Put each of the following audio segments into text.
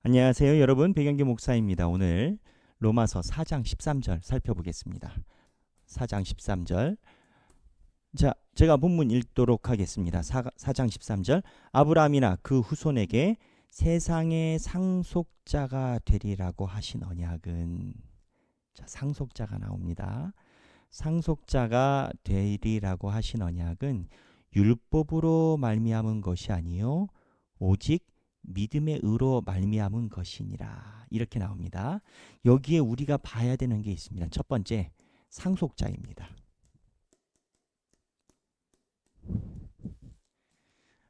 안녕하세요, 여러분. 백영기 목사입니다. 오늘 로마서 4장 13절 살펴보겠습니다. 4장 13절. 자, 제가 본문 읽도록 하겠습니다. 4장 13절. 아브라함이나 그 후손에게 세상의 상속자가 되리라고 하신 언약은, 자, 상속자가 나옵니다. 상속자가 되리라고 하신 언약은 율법으로 말미암은 것이 아니요 오직 믿음의 의로 말미암은 것이니라. 이렇게 나옵니다. 여기에 우리가 봐야 되는 게 있습니다. 첫 번째, 상속자입니다.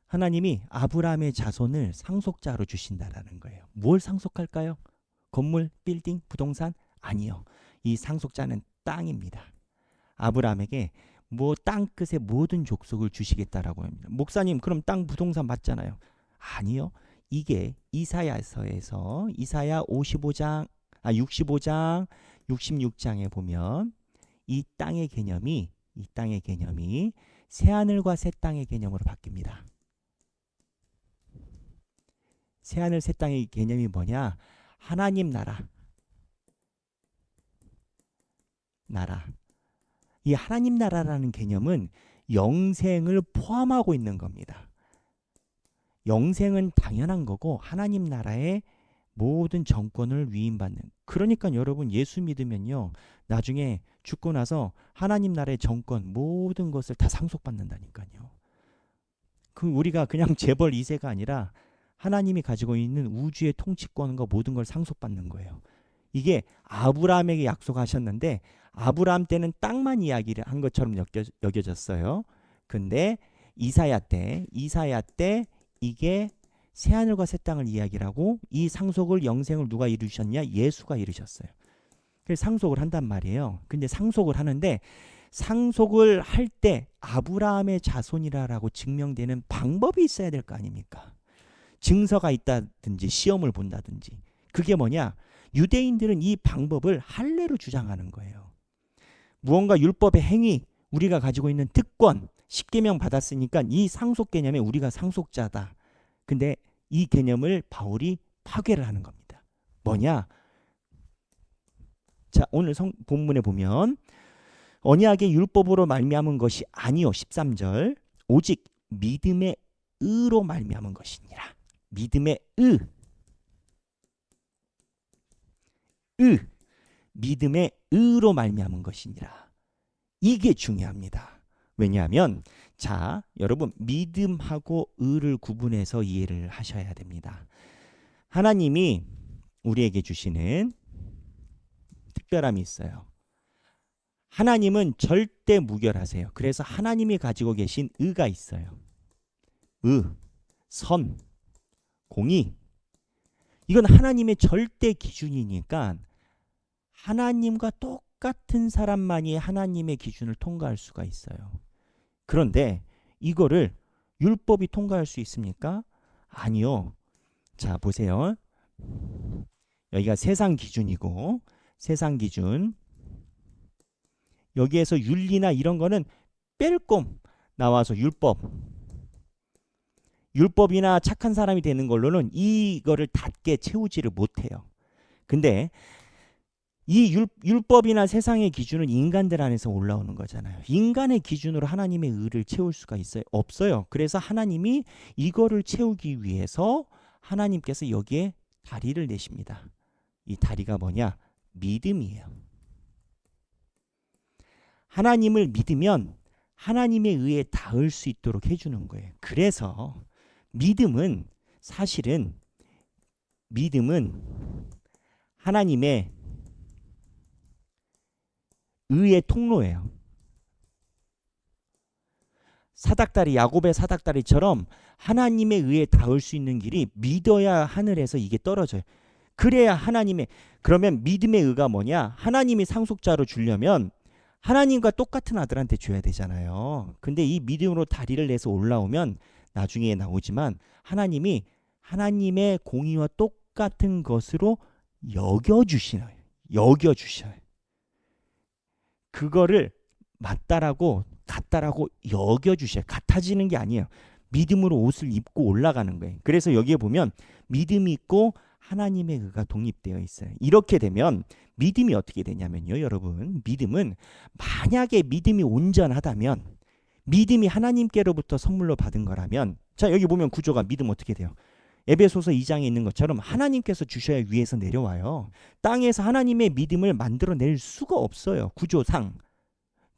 하나님이 아브라함의 자손을 상속자로 주신다라는 거예요. 뭘 상속할까요? 건물, 빌딩, 부동산? 아니요. 이 상속자는 땅입니다. 아브라함에게 땅끝의 모든 족속을 주시겠다라고 합니다. 목사님, 그럼 땅 부동산 맞잖아요. 아니요. 이게 이사야서에서 이사야 65장, 66장에 보면 이 땅의 개념이 새하늘과 새 땅의 개념으로 바뀝니다. 새하늘 새 땅의 개념이 뭐냐? 하나님 나라. 이 하나님 나라라는 개념은 영생을 포함하고 있는 겁니다. 영생은 당연한 거고 하나님 나라의 모든 정권을 위임받는. 그러니까 여러분, 예수 믿으면요, 나중에 죽고 나서 하나님 나라의 정권 모든 것을 다 상속받는다니까요. 우리가 그냥 재벌 2세가 아니라 하나님이 가지고 있는 우주의 통치권과 모든 걸 상속받는 거예요. 이게 아브라함에게 약속하셨는데 아브라함 때는 땅만 이야기를 한 것처럼 여겨졌어요. 근데 이사야 때 이게 새하늘과 새 땅을 이야기를 하고, 이 상속을, 영생을 누가 이루셨냐? 예수가 이루셨어요. 그래서 상속을 한단 말이에요. 근데 상속을 하는데 상속을 할 때 아브라함의 자손이라고 증명되는 방법이 있어야 될 거 아닙니까? 증서가 있다든지 시험을 본다든지. 그게 뭐냐? 유대인들은 이 방법을 할례로 주장하는 거예요. 무언가 율법의 행위, 우리가 가지고 있는 특권, 십계명 받았으니까 이 상속 개념에 우리가 상속자다. 근데 이 개념을 바울이 파괴를 하는 겁니다. 뭐냐? 자, 오늘 본문에 보면 언약의 율법으로 말미암은 것이 아니요, 13절, 오직 믿음의 의로 말미암은 것이니라. 믿음의 믿음의 의로 말미암은 것이니라. 이게 중요합니다. 왜냐하면, 자, 여러분, 믿음하고 의를 구분해서 이해를 하셔야 됩니다. 하나님이 우리에게 주시는 특별함이 있어요. 하나님은 절대 무결하세요. 그래서 하나님이 가지고 계신 의가 있어요. 선, 공의. 이건 하나님의 절대 기준이니까 하나님과 똑같은 사람만이 하나님의 기준을 통과할 수가 있어요. 그런데 이거를 율법이 통과할 수 있습니까? 아니요. 자, 보세요. 여기가 세상 기준이고, 세상 기준. 여기에서 윤리나 이런 거는 뺄꼼 나와서 율법이나 착한 사람이 되는 걸로는 이거를 닿게 채우지를 못해요. 근데 이 율법이나 세상의 기준은 인간들 안에서 올라오는 거잖아요. 인간의 기준으로 하나님의 의를 채울 수가 있어요? 없어요. 그래서 하나님이 이거를 채우기 위해서 하나님께서 여기에 다리를 내십니다. 이 다리가 뭐냐? 믿음이에요. 하나님을 믿으면 하나님의 의에 닿을 수 있도록 해주는 거예요. 그래서 믿음은 하나님의 의의 통로예요. 야곱의 사닥다리처럼 하나님의 의에 닿을 수 있는 길이 믿어야 하늘에서 이게 떨어져요. 그래야 그러면 믿음의 의가 뭐냐? 하나님이 상속자로 주려면 하나님과 똑같은 아들한테 줘야 되잖아요. 근데 이 믿음으로 다리를 내서 올라오면 나중에 나오지만 하나님의 공의와 똑같은 것으로 여겨주셔요. 그거를 맞다라고 같다라고 여겨주셔요. 같아지는 게 아니에요. 믿음으로 옷을 입고 올라가는 거예요. 그래서 여기에 보면 믿음이 있고 하나님의 의가 독립되어 있어요. 이렇게 되면 믿음이 어떻게 되냐면요, 여러분. 믿음은 만약에 믿음이 온전하다면, 믿음이 하나님께로부터 선물로 받은 거라면, 자, 여기 보면 구조가 믿음 어떻게 돼요? 에베소서 2장에 있는 것처럼 하나님께서 주셔야 위에서 내려와요. 땅에서 하나님의 믿음을 만들어낼 수가 없어요. 구조상.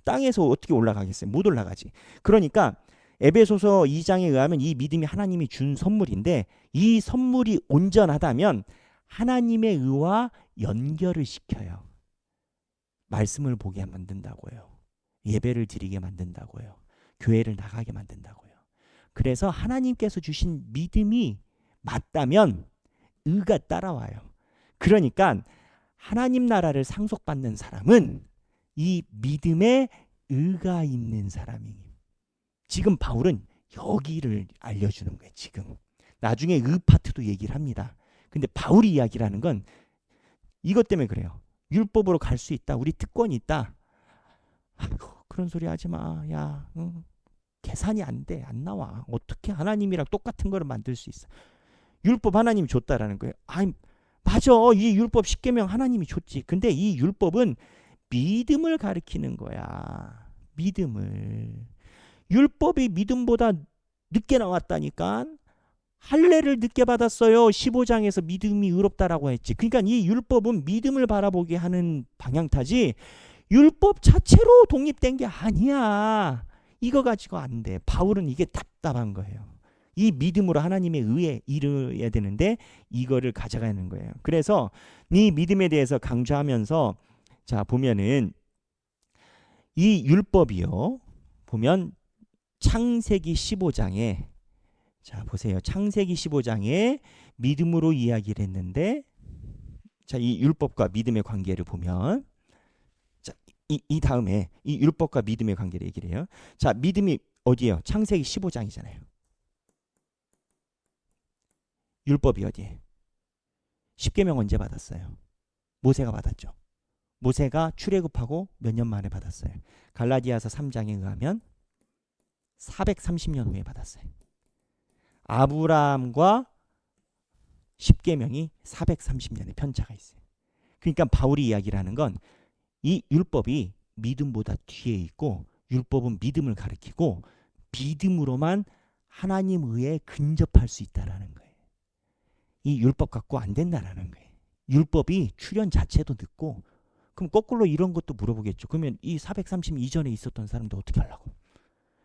땅에서 어떻게 올라가겠어요? 못 올라가지. 그러니까 에베소서 2장에 의하면 이 믿음이 하나님이 준 선물인데, 이 선물이 온전하다면 하나님의 의와 연결을 시켜요. 말씀을 보게 만든다고요. 예배를 드리게 만든다고요. 교회를 나가게 만든다고요. 그래서 하나님께서 주신 믿음이 맞다면 의가 따라와요. 그러니까 하나님 나라를 상속받는 사람은 이 믿음에 의가 있는 사람이에요. 지금 바울은 여기를 알려주는 거예요. 지금 나중에 의 파트도 얘기를 합니다. 근데 바울이 이야기를 하는 건 이것 때문에 그래요. 율법으로 갈 수 있다. 우리 특권이 있다. 아이고, 그런 소리 하지 마. 야, 계산이 안 돼. 안 나와. 어떻게 하나님이랑 똑같은 거를 만들 수 있어. 율법 하나님이 줬다라는 거예요. 아니, 맞아. 이 율법 10계명 하나님이 줬지. 근데 이 율법은 믿음을 가리키는 거야. 믿음을. 율법이 믿음보다 늦게 나왔다니까. 할례를 늦게 받았어요. 15장에서 믿음이 의롭다라고 했지. 그러니까 이 율법은 믿음을 바라보게 하는 방향타지 율법 자체로 독립된 게 아니야. 이거 가지고 안 돼. 바울은 이게 답답한 거예요. 이 믿음으로 하나님의 의에 이르야 되는데 이거를 가져가는 거예요. 그래서 이 믿음에 대해서 강조하면서 자 보면은 이 율법이요. 보면 창세기 15장에 자 보세요. 창세기 15장에 믿음으로 이야기를 했는데 자 이 율법과 믿음의 관계를 보면 자 이 다음에 이 율법과 믿음의 관계를 얘기를 해요. 자 믿음이 어디예요? 창세기 15장이잖아요. 율법이 어디에? 10계명 언제 받았어요? 모세가 받았죠. 모세가 출애굽하고 몇 년 만에 받았어요. 갈라디아서 3장에 의하면 430년 후에 받았어요. 아브라함과 10계명이 430년의 편차가 있어요. 그러니까 바울이 이야기를 하는 건 이 율법이 믿음보다 뒤에 있고 율법은 믿음을 가리키고 믿음으로만 하나님 의에 근접할 수 있다라는 거예요. 이 율법 갖고 안 된다라는 거예요. 율법이 출현 자체도 늦고 그럼 거꾸로 이런 것도 물어보겠죠. 그러면 이 430 이전에 있었던 사람도 어떻게 하려고?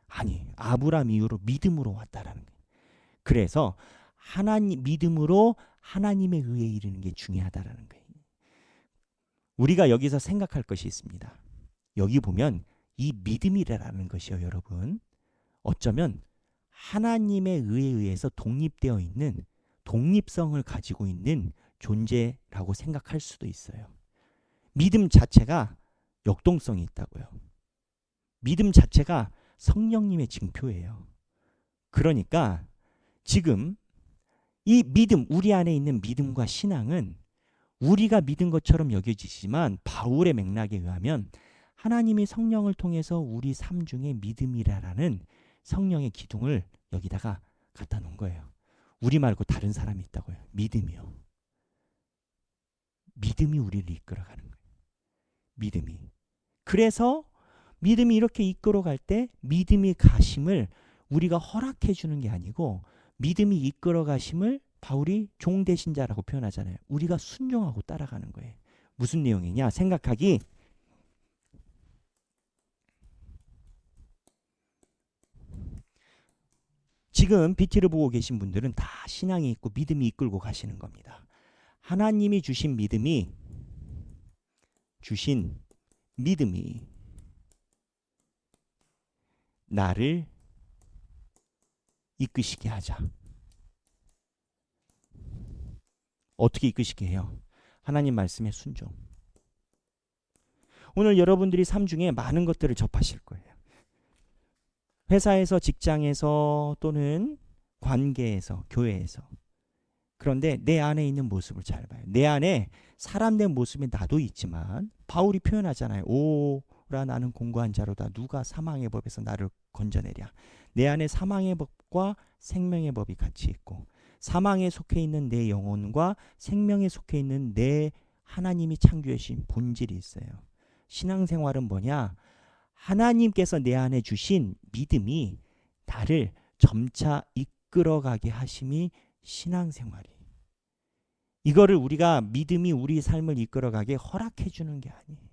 아니 아브라함 이후로 믿음으로 왔다라는 거예요. 그래서 하나님 믿음으로 하나님의 의에 이르는 게 중요하다라는 거예요. 우리가 여기서 생각할 것이 있습니다. 여기 보면 이 믿음이라는 것이요, 여러분. 어쩌면 하나님의 의에 의해서 독립되어 있는 독립성을 가지고 있는 존재라고 생각할 수도 있어요. 믿음 자체가 역동성이 있다고요. 믿음 자체가 성령님의 징표예요. 그러니까 지금 이 믿음, 우리 안에 있는 믿음과 신앙은 우리가 믿은 것처럼 여겨지지만 바울의 맥락에 의하면 하나님이 성령을 통해서 우리 삶 중에 믿음이라는 성령의 기둥을 여기다가 갖다 놓은 거예요. 우리 말고 다른 사람이 있다고요. 믿음이요. 믿음이 우리를 이끌어가는 거예요. 믿음이. 그래서 믿음이 이렇게 이끌어갈 때 믿음이 가심을 우리가 허락해 주는 게 아니고 믿음이 이끌어 가심을 바울이 종되신 자라고 표현하잖아요. 우리가 순종하고 따라가는 거예요. 무슨 내용이냐? 생각하기 지금 BT를 보고 계신 분들은 다 신앙이 있고 믿음이 이끌고 가시는 겁니다. 하나님이 주신 믿음이 나를 이끄시게 하자. 어떻게 이끄시게 해요? 하나님 말씀에 순종. 오늘 여러분들이 삶 중에 많은 것들을 접하실 거예요. 회사에서, 직장에서 또는 관계에서, 교회에서. 그런데 내 안에 있는 모습을 잘 봐요. 내 안에 사람 된 모습이 나도 있지만 바울이 표현하잖아요. 오라 나는 공고한 자로다. 누가 사망의 법에서 나를 건져내랴. 내 안에 사망의 법과 생명의 법이 같이 있고 사망에 속해 있는 내 영혼과 생명에 속해 있는 내 하나님이 창조하신 본질이 있어요. 신앙생활은 뭐냐? 하나님께서 내 안에 주신 믿음이 나를 점차 이끌어가게 하심이 신앙생활이에요. 이거를 우리가 믿음이 우리 삶을 이끌어가게 허락해 주는 게 아니에요.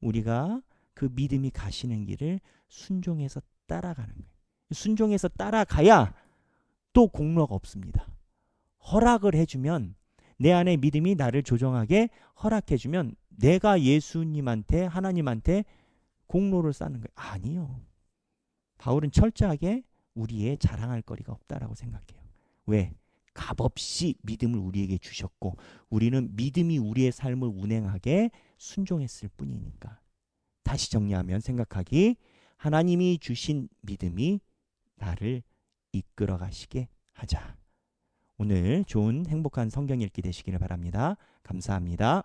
우리가 그 믿음이 가시는 길을 순종해서 따라가는 거예요. 순종해서 따라가야 또 공로가 없습니다. 허락을 해주면, 내 안에 믿음이 나를 조정하게 허락해주면 내가 예수님한테, 하나님한테 공로를 쌓는 거예요. 아니요. 바울은 철저하게 우리의 자랑할 거리가 없다라고 생각해요. 왜? 값없이 믿음을 우리에게 주셨고 우리는 믿음이 우리의 삶을 운행하게 순종했을 뿐이니까. 다시 정리하면 생각하기, 하나님이 주신 믿음이 나를 이끌어 가시게 하자. 오늘 좋은 행복한 성경 읽기 되시기를 바랍니다. 감사합니다.